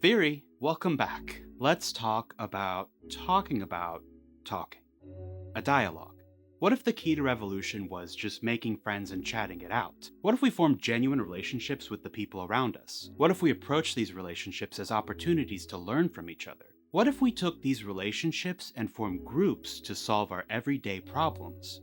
Theory, welcome back. Let's talk about talking about talking. A dialogue. What if the key to revolution was just making friends and chatting it out? What if we formed genuine relationships with the people around us? What if we approached these relationships as opportunities to learn from each other? What if we took these relationships and formed groups to solve our everyday problems?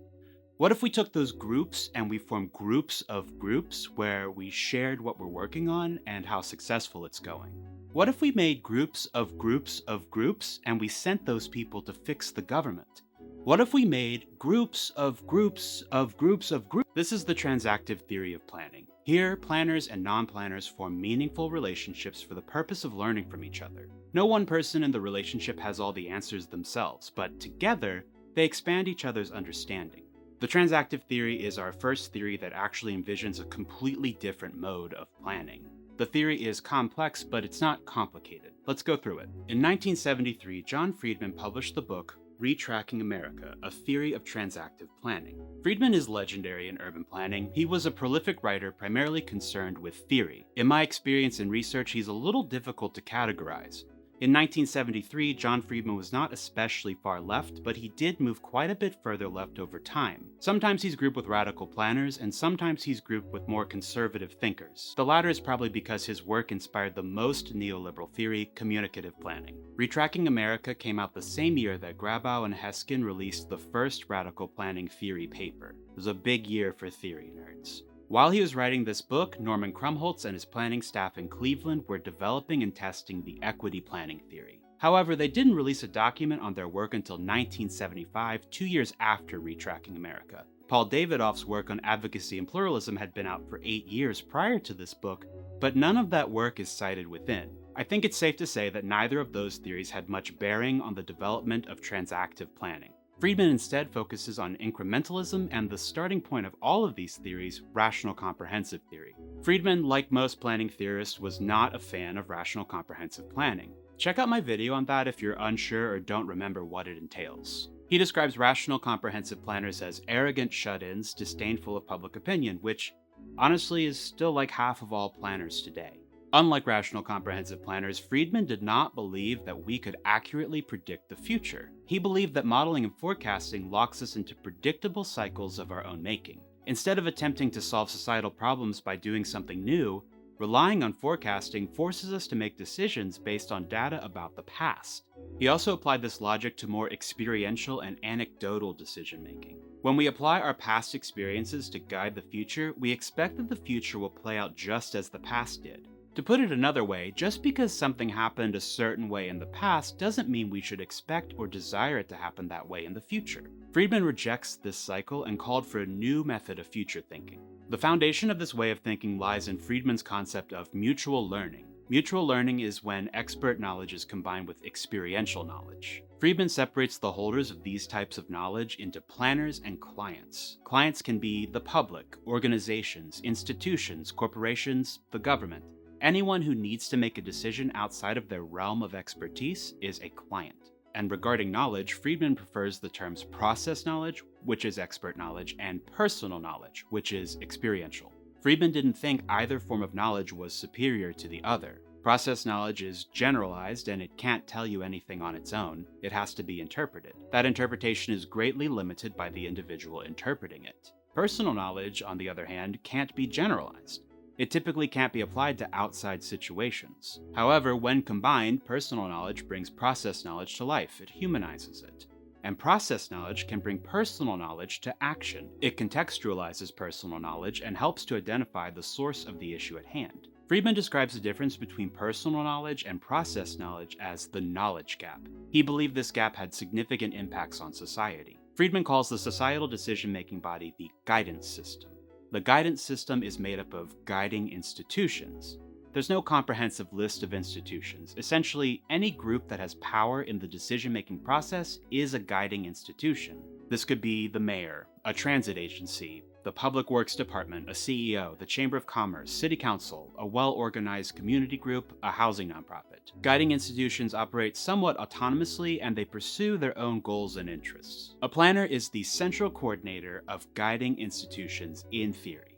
What if we took those groups and we formed groups of groups where we shared what we're working on and how successful it's going? What if we made groups of groups of groups and we sent those people to fix the government? What if we made groups of groups of groups of groups? This is the transactive theory of planning. Here, planners and non-planners form meaningful relationships for the purpose of learning from each other. No one person in the relationship has all the answers themselves, but together, they expand each other's understanding. The transactive theory is our first theory that actually envisions a completely different mode of planning. The theory is complex, but it's not complicated. Let's go through it. In 1973, John Friedmann published the book Retracting America, a Theory of Transactive Planning. Friedmann is legendary in urban planning. He was a prolific writer primarily concerned with theory. In my experience and research, he's a little difficult to categorize. In 1973, John Friedmann was not especially far left, but he did move quite a bit further left over time. Sometimes he's grouped with radical planners, and sometimes he's grouped with more conservative thinkers. The latter is probably because his work inspired the most neoliberal theory, communicative planning. Retracting America came out the same year that Grabow and Heskin released the first radical planning theory paper. It was a big year for theory nerds. While he was writing this book, Norman Krumholtz and his planning staff in Cleveland were developing and testing the equity planning theory. However, they didn't release a document on their work until 1975, 2 years after Retracting America. Paul Davidoff's work on advocacy and pluralism had been out for 8 years prior to this book, but none of that work is cited within. I think it's safe to say that neither of those theories had much bearing on the development of transactive planning. Friedmann instead focuses on incrementalism and the starting point of all of these theories, rational comprehensive theory. Friedmann, like most planning theorists, was not a fan of rational comprehensive planning. Check out my video on that if you're unsure or don't remember what it entails. He describes rational comprehensive planners as arrogant shut-ins, disdainful of public opinion, which honestly is still like half of all planners today. Unlike rational comprehensive planners, Friedmann did not believe that we could accurately predict the future. He believed that modeling and forecasting locks us into predictable cycles of our own making. Instead of attempting to solve societal problems by doing something new, relying on forecasting forces us to make decisions based on data about the past. He also applied this logic to more experiential and anecdotal decision-making. When we apply our past experiences to guide the future, we expect that the future will play out just as the past did. To put it another way, just because something happened a certain way in the past doesn't mean we should expect or desire it to happen that way in the future. Friedmann rejects this cycle and called for a new method of future thinking. The foundation of this way of thinking lies in Friedmann's concept of mutual learning. Mutual learning is when expert knowledge is combined with experiential knowledge. Friedmann separates the holders of these types of knowledge into planners and clients. Clients can be the public, organizations, institutions, corporations, the government. Anyone who needs to make a decision outside of their realm of expertise is a client. And regarding knowledge, Friedmann prefers the terms process knowledge, which is expert knowledge, and personal knowledge, which is experiential. Friedmann didn't think either form of knowledge was superior to the other. Process knowledge is generalized and it can't tell you anything on its own. It has to be interpreted. That interpretation is greatly limited by the individual interpreting it. Personal knowledge, on the other hand, can't be generalized. It typically can't be applied to outside situations. However, when combined, personal knowledge brings process knowledge to life. It humanizes it. And process knowledge can bring personal knowledge to action. It contextualizes personal knowledge and helps to identify the source of the issue at hand. Friedmann describes the difference between personal knowledge and process knowledge as the knowledge gap. He believed this gap had significant impacts on society. Friedmann calls the societal decision-making body the guidance system. The guidance system is made up of guiding institutions. There's no comprehensive list of institutions. Essentially, any group that has power in the decision-making process is a guiding institution. This could be the mayor, a transit agency, the public works department, a CEO, the chamber of commerce, city council, a well-organized community group, a housing nonprofit. Guiding institutions operate somewhat autonomously and they pursue their own goals and interests. A planner is the central coordinator of guiding institutions in theory.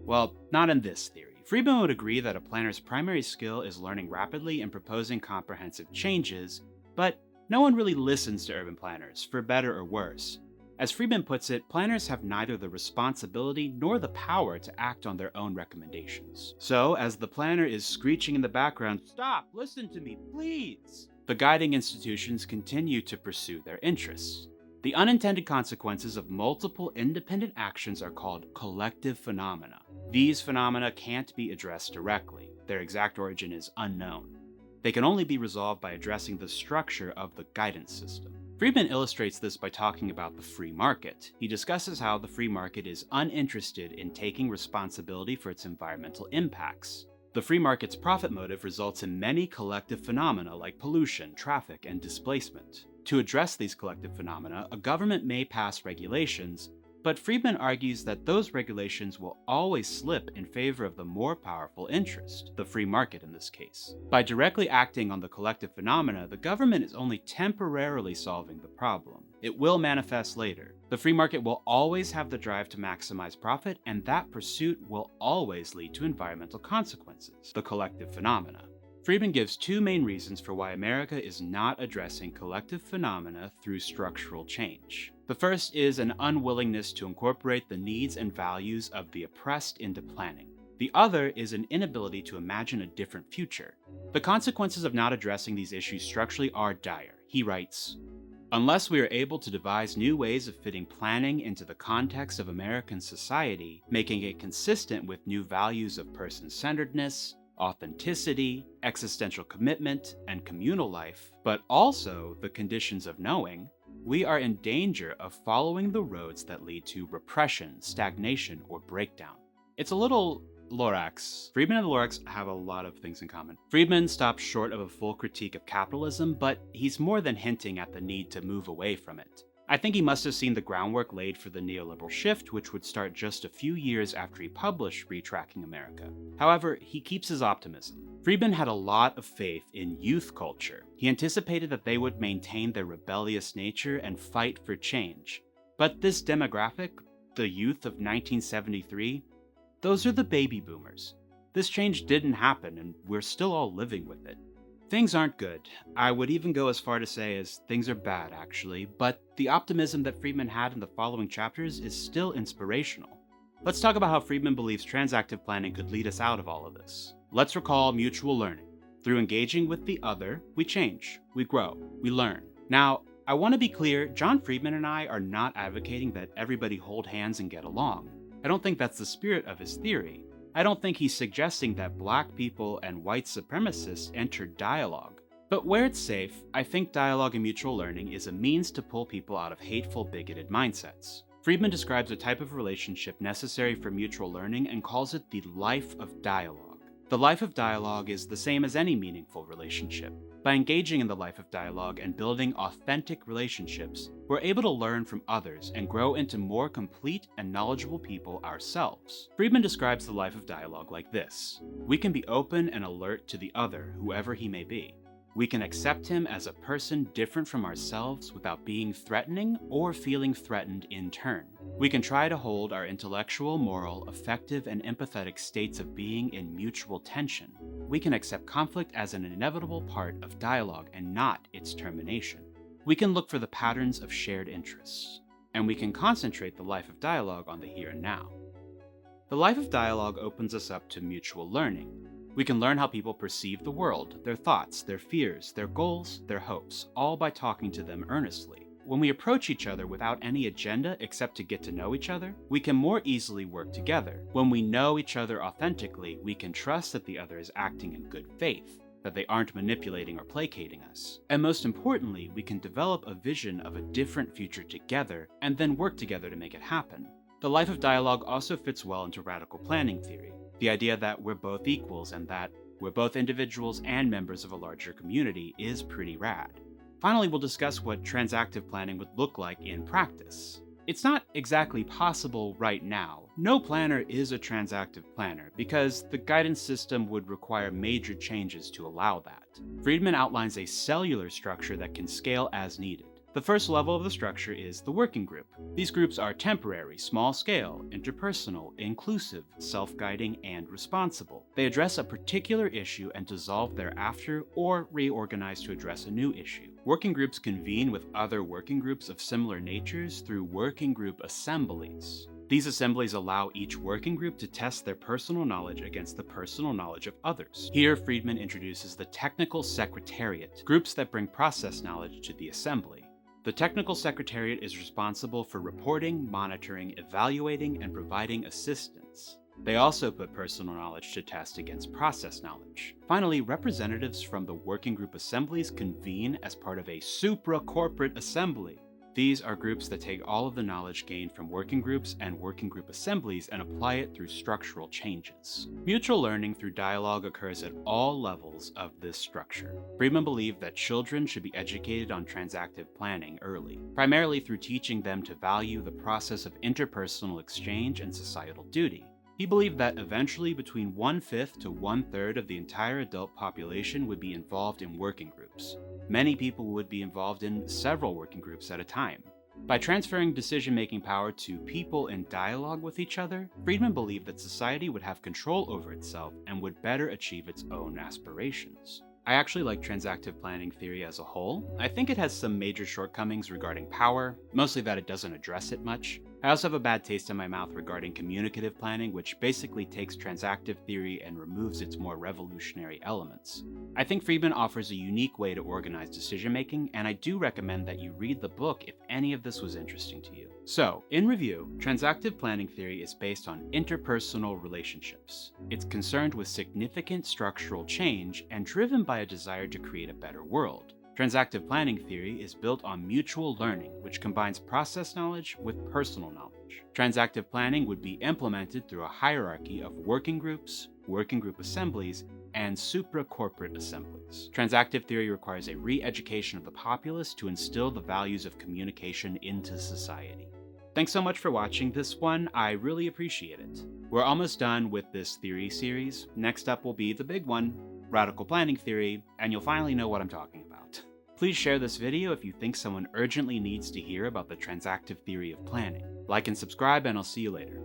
Well, not in this theory. Friedmann would agree that a planner's primary skill is learning rapidly and proposing comprehensive changes, but no one really listens to urban planners, for better or worse. As Friedmann puts it, planners have neither the responsibility nor the power to act on their own recommendations. So, as the planner is screeching in the background, "Stop, listen to me, please!" the guiding institutions continue to pursue their interests. The unintended consequences of multiple independent actions are called collective phenomena. These phenomena can't be addressed directly. Their exact origin is unknown. They can only be resolved by addressing the structure of the guidance system. Friedmann illustrates this by talking about the free market. He discusses how the free market is uninterested in taking responsibility for its environmental impacts. The free market's profit motive results in many collective phenomena like pollution, traffic, and displacement. To address these collective phenomena, a government may pass regulations, but Friedmann argues that those regulations will always slip in favor of the more powerful interest, the free market in this case. By directly acting on the collective phenomena, the government is only temporarily solving the problem. It will manifest later. The free market will always have the drive to maximize profit, and that pursuit will always lead to environmental consequences, the collective phenomena. Friedmann gives two main reasons for why America is not addressing collective phenomena through structural change. The first is an unwillingness to incorporate the needs and values of the oppressed into planning. The other is an inability to imagine a different future. The consequences of not addressing these issues structurally are dire. He writes, "Unless we are able to devise new ways of fitting planning into the context of American society, making it consistent with new values of person-centeredness, authenticity, existential commitment, and communal life, but also the conditions of knowing, we are in danger of following the roads that lead to repression, stagnation, or breakdown." It's a little Lorax. Friedmann and the Lorax have a lot of things in common. Friedmann stops short of a full critique of capitalism, but he's more than hinting at the need to move away from it. I think he must have seen the groundwork laid for the neoliberal shift, which would start just a few years after he published Retracting America. However, he keeps his optimism. Friedmann had a lot of faith in youth culture. He anticipated that they would maintain their rebellious nature and fight for change. But this demographic, the youth of 1973, those are the baby boomers. This change didn't happen, and we're still all living with it. Things aren't good. I would even go as far to say as things are bad, actually, but the optimism that Friedmann had in the following chapters is still inspirational. Let's talk about how Friedmann believes transactive planning could lead us out of all of this. Let's recall mutual learning. Through engaging with the other, we change, we grow, we learn. Now, I want to be clear, John Friedmann and I are not advocating that everybody hold hands and get along. I don't think that's the spirit of his theory. I don't think he's suggesting that black people and white supremacists enter dialogue. But where it's safe, I think dialogue and mutual learning is a means to pull people out of hateful, bigoted mindsets. Friedmann describes a type of relationship necessary for mutual learning and calls it the life of dialogue. The life of dialogue is the same as any meaningful relationship. By engaging in the life of dialogue and building authentic relationships, we're able to learn from others and grow into more complete and knowledgeable people ourselves. Friedmann describes the life of dialogue like this: we can be open and alert to the other, whoever he may be. We can accept him as a person different from ourselves without being threatening or feeling threatened in turn. We can try to hold our intellectual, moral, affective, and empathetic states of being in mutual tension. We can accept conflict as an inevitable part of dialogue and not its termination. We can look for the patterns of shared interests. And we can concentrate the life of dialogue on the here and now. The life of dialogue opens us up to mutual learning. We can learn how people perceive the world, their thoughts, their fears, their goals, their hopes, all by talking to them earnestly. When we approach each other without any agenda except to get to know each other, we can more easily work together. When we know each other authentically, we can trust that the other is acting in good faith, that they aren't manipulating or placating us. And most importantly, we can develop a vision of a different future together and then work together to make it happen. The life of dialogue also fits well into radical planning theory. The idea that we're both equals and that we're both individuals and members of a larger community is pretty rad. Finally, we'll discuss what transactive planning would look like in practice. It's not exactly possible right now. No planner is a transactive planner because the guidance system would require major changes to allow that. Friedmann outlines a cellular structure that can scale as needed. The first level of the structure is the working group. These groups are temporary, small-scale, interpersonal, inclusive, self-guiding, and responsible. They address a particular issue and dissolve thereafter or reorganize to address a new issue. Working groups convene with other working groups of similar natures through working group assemblies. These assemblies allow each working group to test their personal knowledge against the personal knowledge of others. Here, Friedmann introduces the technical secretariat, groups that bring process knowledge to the assembly. The technical secretariat is responsible for reporting, monitoring, evaluating, and providing assistance. They also put personal knowledge to test against process knowledge. Finally, representatives from the working group assemblies convene as part of a supra-corporate assembly. These are groups that take all of the knowledge gained from working groups and working group assemblies and apply it through structural changes. Mutual learning through dialogue occurs at all levels of this structure. Friedmann believed that children should be educated on transactive planning early, primarily through teaching them to value the process of interpersonal exchange and societal duty. He believed that eventually between 1/5 to 1/3 of the entire adult population would be involved in working groups. Many people would be involved in several working groups at a time. By transferring decision-making power to people in dialogue with each other, Friedmann believed that society would have control over itself and would better achieve its own aspirations. I actually like transactive planning theory as a whole. I think it has some major shortcomings regarding power, mostly that it doesn't address it much. I also have a bad taste in my mouth regarding communicative planning, which basically takes transactive theory and removes its more revolutionary elements. I think Friedmann offers a unique way to organize decision-making, and I do recommend that you read the book if any of this was interesting to you. So, in review, transactive planning theory is based on interpersonal relationships. It's concerned with significant structural change and driven by a desire to create a better world. Transactive planning theory is built on mutual learning, which combines process knowledge with personal knowledge. Transactive planning would be implemented through a hierarchy of working groups, working group assemblies, and supra-corporate assemblies. Transactive theory requires a re-education of the populace to instill the values of communication into society. Thanks so much for watching this one, I really appreciate it. We're almost done with this theory series. Next up will be the big one, radical planning theory, and you'll finally know what I'm talking about. Please share this video if you think someone urgently needs to hear about the transactive theory of planning. Like and subscribe, and I'll see you later.